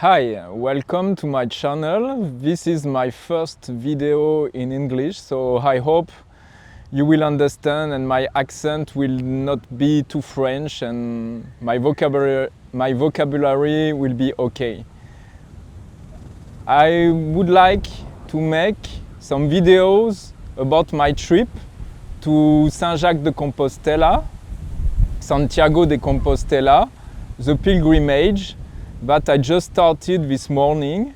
Hi, welcome to my channel. This is my first video in English, so I hope you will understand and my accent will not be too French and my vocabulary will be okay. I would like to make some videos about my trip to Saint-Jacques de Compostela, Santiago de Compostela, the pilgrimage that I just started this morning.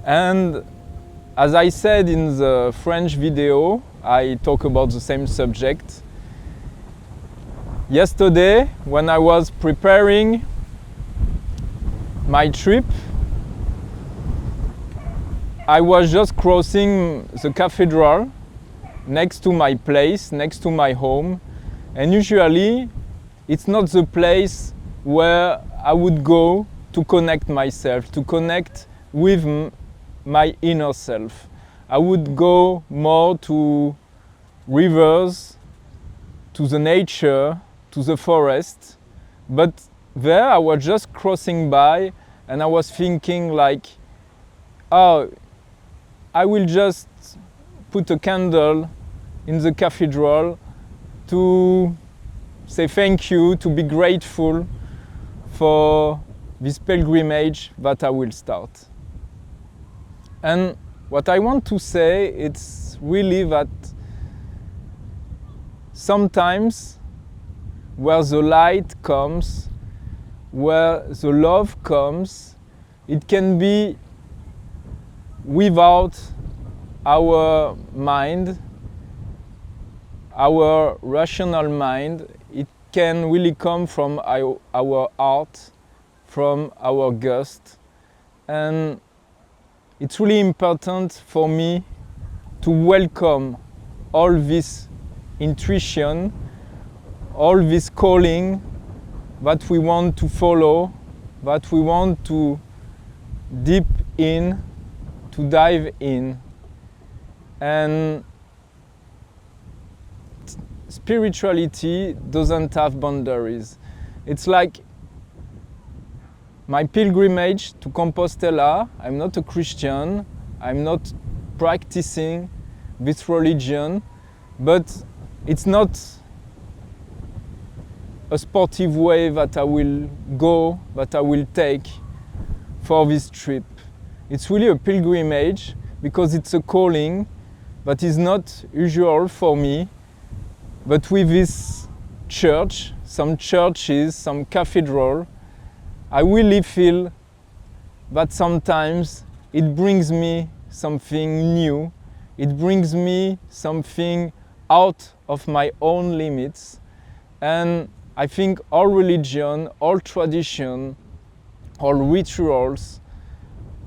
And as I said in the French video, I talk about the same subject. Yesterday, when I was preparing my trip, I was just crossing the cathedral next to my place, next to my home. And usually, it's not the place where I would go to connect myself, to connect with my inner self. I would go more to rivers, to the nature, to the forest. But there I was just crossing by and I was thinking like, oh, I will just put a candle in the cathedral to say thank you, to be grateful for this pilgrimage that I will start. And what I want to say, it's really that sometimes where the light comes, where the love comes, it can be without our mind, our rational mind. It can really come from our heart, from our gust. And it's really important for me to welcome all this intuition, all this calling that we want to follow, that we want to deep in, to dive in. And spirituality doesn't have boundaries. It's like my pilgrimage to Compostela. I'm not a Christian, I'm not practicing this religion, but it's not a sportive way that I will go, that I will take for this trip. It's really a pilgrimage because it's a calling that is not usual for me, but with this church, some churches, some cathedral, I really feel that sometimes it brings me something new. It brings me something out of my own limits. And I think all religion, all tradition, all rituals,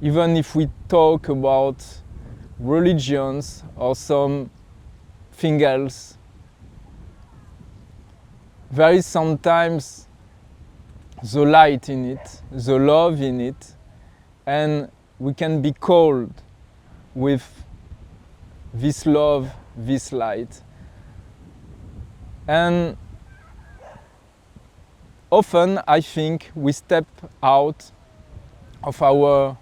even if we talk about religions or something else, there is sometimes the light in it, the love in it, and we can be called with this love, this light. And often I think we step out of our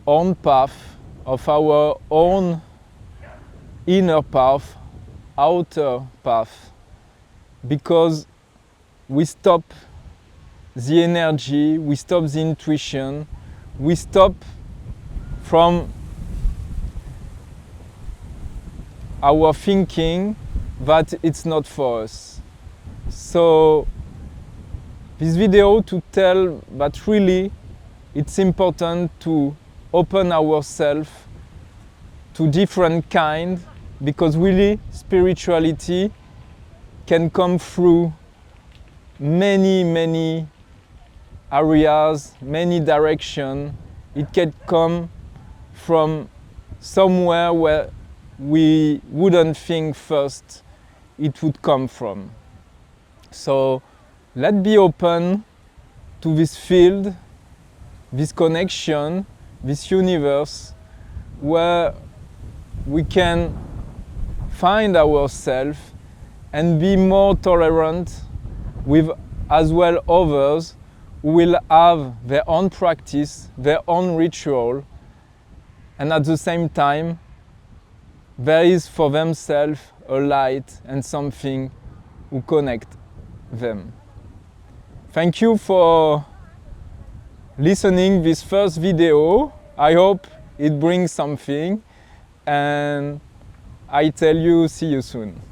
own path, of our own inner path, outer path, because we stop the energy, we stop the intuition, we stop from our thinking that it's not for us. So this video to tell that really it's important to open ourselves to different kind, because really spirituality can come through many areas, many directions. It can come from somewhere where we wouldn't think first it would come from. So let's be open to this field, this connection, this universe, where we can find ourselves and be more tolerant with as well others who will have their own practice, their own ritual, and at the same time there is for themselves a light and something who connect them. Thank you for listening this first video. I hope it brings something, and I tell you, see you soon.